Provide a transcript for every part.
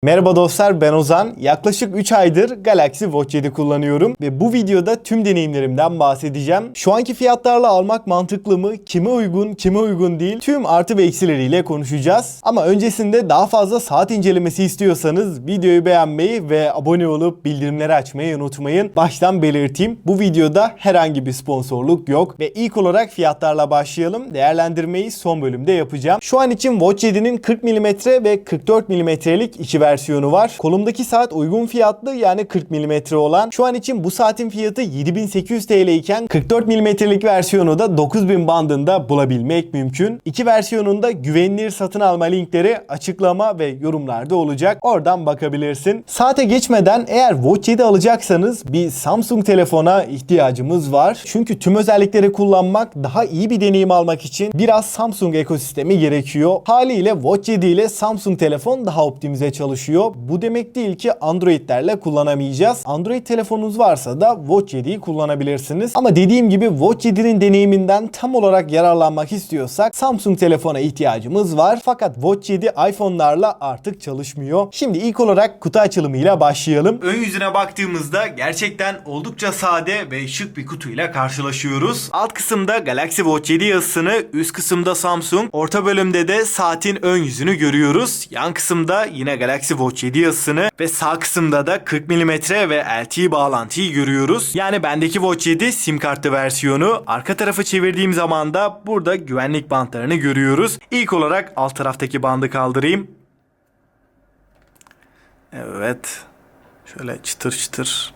Merhaba dostlar, ben Ozan. Yaklaşık 3 aydır Galaxy Watch 7 kullanıyorum ve bu videoda tüm deneyimlerimden bahsedeceğim. Şu anki fiyatlarla almak mantıklı mı? Kime uygun, kime uygun değil? Tüm artı ve eksileriyle konuşacağız. Ama öncesinde daha fazla saat incelemesi istiyorsanız videoyu beğenmeyi ve abone olup bildirimleri açmayı unutmayın. Baştan belirteyim. Bu videoda herhangi bir sponsorluk yok ve ilk olarak fiyatlarla başlayalım. Değerlendirmeyi son bölümde yapacağım. Şu an için Watch 7'nin 40 mm ve 44 mm'lik iki versiyonu var. Kolumdaki saat uygun fiyatlı, yani 40 mm olan. Şu an için bu saatin fiyatı 7800 TL iken 44 mm'lik versiyonu da 9000 bandında bulabilmek mümkün. İki versiyonunda güvenilir satın alma linkleri açıklama ve yorumlarda olacak. Oradan bakabilirsin. Saate geçmeden, eğer Watch 7 alacaksanız bir Samsung telefona ihtiyacımız var. Çünkü tüm özellikleri kullanmak, daha iyi bir deneyim almak için biraz Samsung ekosistemi gerekiyor. Haliyle Watch 7 ile Samsung telefon daha optimize çalışıyor. Bu demek değil ki Android'lerle kullanamayacağız. Android telefonunuz varsa da Watch 7'yi kullanabilirsiniz. Ama dediğim gibi Watch 7'nin deneyiminden tam olarak yararlanmak istiyorsak Samsung telefona ihtiyacımız var. Fakat Watch 7 iPhone'larla artık çalışmıyor. Şimdi ilk olarak kutu açılımıyla başlayalım. Ön yüzüne baktığımızda gerçekten oldukça sade ve şık bir kutuyla karşılaşıyoruz. Alt kısımda Galaxy Watch 7 yazısını, üst kısımda Samsung, orta bölümde de saatin ön yüzünü görüyoruz. Yan kısımda yine Galaxy Watch 7 yazısını ve sağ kısımda da 40 mm ve LTE bağlantıyı görüyoruz. Yani bendeki Watch 7 sim kartlı versiyonu. Arka tarafı çevirdiğim zaman da burada güvenlik bantlarını görüyoruz. İlk olarak alt taraftaki bandı kaldırayım. Evet. Şöyle çıtır çıtır.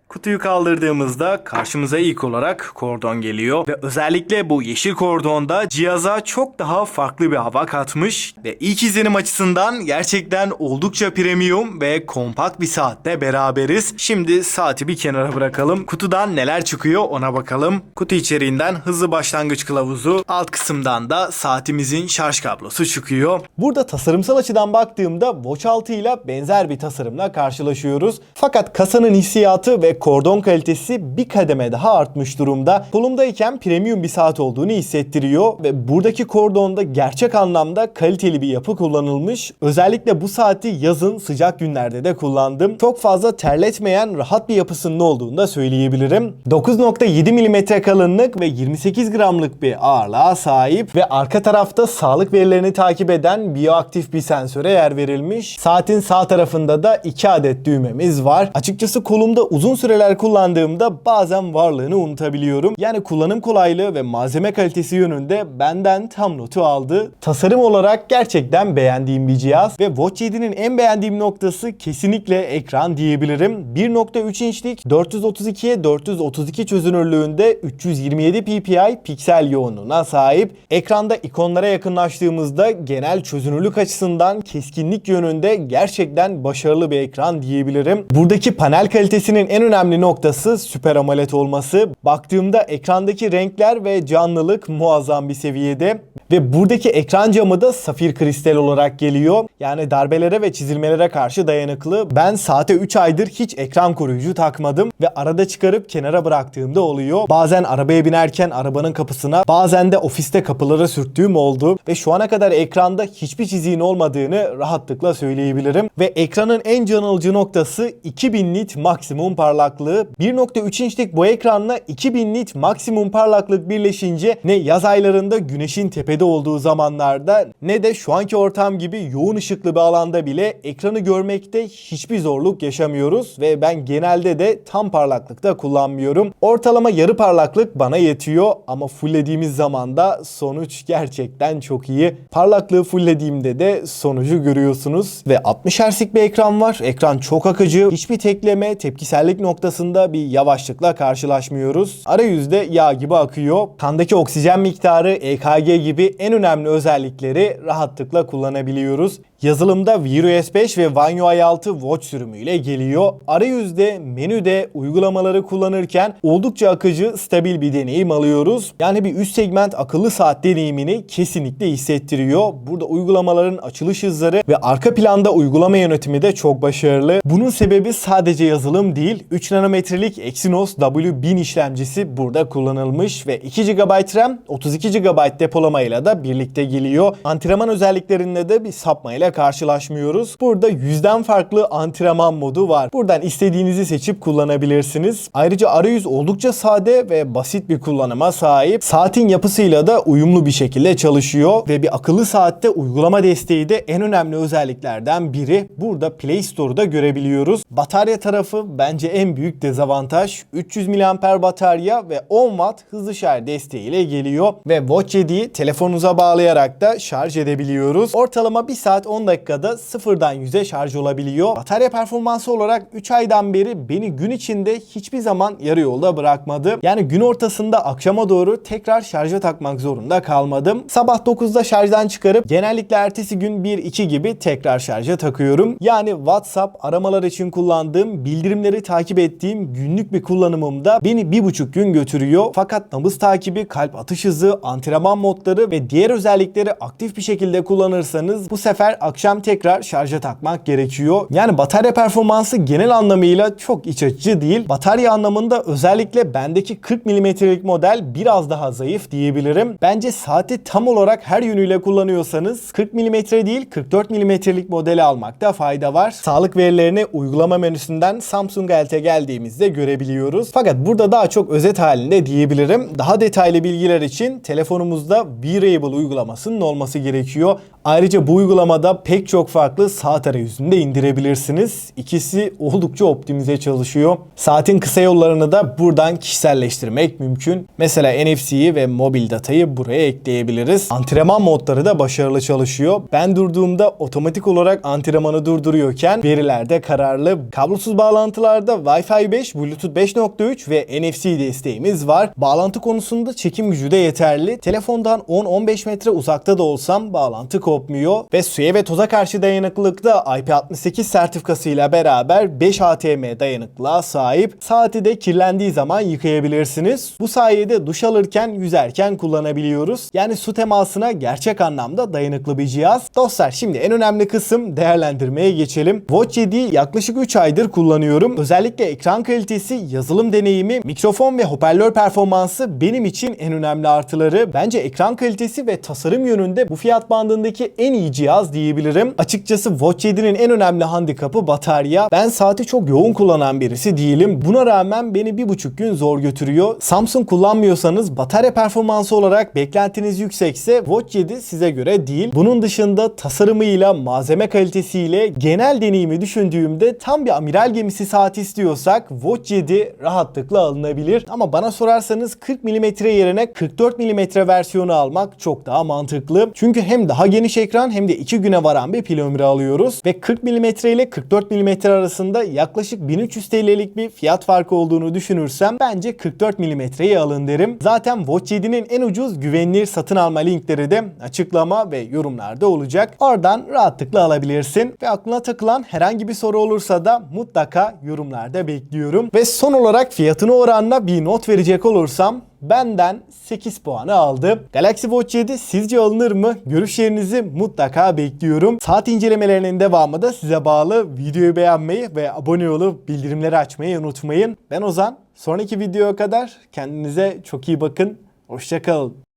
Kutuyu kaldırdığımızda karşımıza ilk olarak kordon geliyor ve özellikle bu yeşil kordonda cihaza çok daha farklı bir hava katmış ve ilk izlenim açısından gerçekten oldukça premium ve kompakt bir saatle beraberiz. Şimdi saati bir kenara bırakalım. Kutudan neler çıkıyor ona bakalım. Kutu içeriğinden hızlı başlangıç kılavuzu, alt kısımdan da saatimizin şarj kablosu çıkıyor. Burada tasarımsal açıdan baktığımda Watch 6 ile benzer bir tasarımla karşılaşıyoruz. Fakat kasanın hissiyatı ve kordon kalitesi bir kademe daha artmış durumda. Kolumdayken premium bir saat olduğunu hissettiriyor ve buradaki kordonda gerçek anlamda kaliteli bir yapı kullanılmış. Özellikle bu saati yazın sıcak günlerde de kullandım. Çok fazla terletmeyen rahat bir yapısının olduğunu da söyleyebilirim. 9.7 mm kalınlık ve 28 gramlık bir ağırlığa sahip ve arka tarafta sağlık verilerini takip eden biyoaktif bir sensöre yer verilmiş. Saatin sağ tarafında da 2 adet düğmemiz var. Açıkçası kolumda uzun süreler kullandığımda bazen varlığını unutabiliyorum. Yani kullanım kolaylığı ve malzeme kalitesi yönünde benden tam notu aldı. Tasarım olarak gerçekten beğendiğim bir cihaz ve Watch 7'nin en beğendiğim noktası kesinlikle ekran diyebilirim. 1.3 inçlik 432'ye 432 çözünürlüğünde 327 ppi piksel yoğunluğuna sahip. Ekranda ikonlara yakınlaştığımızda genel çözünürlük açısından keskinlik yönünde gerçekten başarılı bir ekran diyebilirim. Buradaki panel kalitesinin en önemli noktası Super AMOLED olması. Baktığımda ekrandaki renkler ve canlılık muazzam bir seviyede ve buradaki ekran camı da safir kristal olarak geliyor. Yani darbelere ve çizilmelere karşı dayanıklı. Ben saate 3 aydır hiç ekran koruyucu takmadım ve arada çıkarıp kenara bıraktığımda oluyor. Bazen arabaya binerken arabanın kapısına, bazen de ofiste kapılara sürttüğüm oldu ve şu ana kadar ekranda hiçbir çiziğin olmadığını rahatlıkla söyleyebilirim ve ekranın en can alıcı noktası 2000 nit maksimum parlaklığı. 1.3 inçlik bu ekranla 2000 nit maksimum parlaklık birleşince ne yaz aylarında güneşin tepede olduğu zamanlarda ne de şu anki ortam gibi yoğun ışıklı bir alanda bile ekranı görmekte hiçbir zorluk yaşamıyoruz ve ben genelde de tam parlaklıkta kullanmıyorum. Ortalama yarı parlaklık bana yetiyor ama fulllediğimiz zaman da sonuç gerçekten çok iyi. Parlaklığı fulllediğimde de sonucu görüyorsunuz ve 60 Hz'lik bir ekran var. Ekran çok akıcı. Hiçbir tekleme, tepkisellik noktasında bir yavaşlıkla karşılaşmıyoruz. Arayüzde yağ gibi akıyor. Kandaki oksijen miktarı, EKG gibi en önemli özellikleri rahatlıkla kullanabiliyoruz. Yazılımda Wear OS 5 ve One UI 6 Watch sürümüyle geliyor. Arayüzde, menüde, uygulamaları kullanırken oldukça akıcı, stabil bir deneyim alıyoruz. Yani bir üst segment akıllı saat deneyimini kesinlikle hissettiriyor. Burada uygulamaların açılış hızları ve arka planda uygulama yönetimi de çok başarılı. Bunun sebebi sadece yazılım değil, 3 nanometrelik Exynos W1000 işlemcisi burada kullanılmış ve 2 GB RAM, 32 GB depolamayla da birlikte geliyor. Antrenman özelliklerinde de bir sapmayla karşılaşmıyoruz. Burada 100'den farklı antrenman modu var. Buradan istediğinizi seçip kullanabilirsiniz. Ayrıca arayüz oldukça sade ve basit bir kullanıma sahip. Saatin yapısıyla da uyumlu bir şekilde çalışıyor ve bir akıllı saatte uygulama desteği de en önemli özelliklerden biri. Burada Play Store'da görebiliyoruz. Batarya tarafı bence en büyük dezavantaj. 300 mAh batarya ve 10 Watt hızlı şarj desteğiyle geliyor ve Watch 7'yi telefonunuza bağlayarak da şarj edebiliyoruz. Ortalama 1 saat 10 dakikada sıfırdan 100'e şarj olabiliyor. Batarya performansı olarak 3 aydan beri beni gün içinde hiçbir zaman yarı yolda bırakmadı. Yani gün ortasında akşama doğru tekrar şarja takmak zorunda kalmadım. Sabah 9'da şarjdan çıkarıp genellikle ertesi gün 1-2 gibi tekrar şarja takıyorum. Yani WhatsApp, aramalar için kullandığım, bildirimleri takip ettiğim günlük bir kullanımımda beni 1,5 gün götürüyor. Fakat nabız takibi, kalp atış hızı, antrenman modları ve diğer özellikleri aktif bir şekilde kullanırsanız bu sefer akşam tekrar şarja takmak gerekiyor. Yani batarya performansı genel anlamıyla çok iç açıcı değil. Batarya anlamında özellikle bendeki 40 mm'lik model biraz daha zayıf diyebilirim. Bence saati tam olarak her yönüyle kullanıyorsanız 40 mm değil 44 mm'lik modeli almakta fayda var. Sağlık verilerini uygulama menüsünden Samsung Health'e geldiğimizde görebiliyoruz. Fakat burada daha çok özet halinde diyebilirim. Daha detaylı bilgiler için telefonumuzda Wearable uygulamasının olması gerekiyor. Ayrıca bu uygulamada pek çok farklı saat arayüzünde indirebilirsiniz. İkisi oldukça optimize çalışıyor. Saatin kısa yollarını da buradan kişiselleştirmek mümkün. Mesela NFC'yi ve mobil datayı buraya ekleyebiliriz. Antrenman modları da başarılı çalışıyor. Ben durduğumda otomatik olarak antrenmanı durduruyorken verilerde kararlı. Kablosuz bağlantılarda Wi-Fi 5, Bluetooth 5.3 ve NFC desteğimiz var. Bağlantı konusunda çekim gücü de yeterli. Telefondan 10-15 metre uzakta da olsam bağlantı kopmuyor ve suya ve toza karşı dayanıklılıkta IP68 sertifikasıyla beraber 5 ATM dayanıklılığa sahip. Saati de kirlendiği zaman yıkayabilirsiniz. Bu sayede duş alırken, yüzerken kullanabiliyoruz. Yani su temasına gerçek anlamda dayanıklı bir cihaz. Dostlar, şimdi en önemli kısım değerlendirmeye geçelim. Watch 7'yi yaklaşık 3 aydır kullanıyorum. Özellikle ekran kalitesi, yazılım deneyimi, mikrofon ve hoparlör performansı benim için en önemli artıları. Bence ekran kalitesi ve tasarım yönünde bu fiyat bandındaki en iyi cihaz diyebilirim. Açıkçası Watch 7'nin en önemli handikapı batarya. Ben saati çok yoğun kullanan birisi değilim. Buna rağmen beni 1,5 gün zor götürüyor. Samsung kullanmıyorsanız batarya performansı olarak beklentiniz yüksekse Watch 7 size göre değil. Bunun dışında tasarımıyla, malzeme kalitesiyle, genel deneyimi düşündüğümde tam bir amiral gemisi saat istiyorsak Watch 7 rahatlıkla alınabilir. Ama bana sorarsanız 40 mm yerine 44 mm versiyonu almak çok daha mantıklı. Çünkü hem daha geniş ekran hem de 2 güne varan bir pil ömrü alıyoruz ve 40 mm ile 44 mm arasında yaklaşık 1300 TL'lik bir fiyat farkı olduğunu düşünürsem bence 44 mm'yi alın derim. Zaten Watch 7'nin en ucuz güvenilir satın alma linkleri de açıklama ve yorumlarda olacak. Oradan rahatlıkla alabilirsin ve aklına takılan herhangi bir soru olursa da mutlaka yorumlarda bekliyorum. Ve son olarak fiyatına oranla bir not verecek olursam benden 8 puanı aldı. Galaxy Watch 7 sizce alınır mı? Görüşlerinizi mutlaka bekliyorum. Saat incelemelerinin devamı da size bağlı. Videoyu beğenmeyi ve abone olup bildirimleri açmayı unutmayın. Ben Ozan. Sonraki videoya kadar kendinize çok iyi bakın. Hoşça kalın.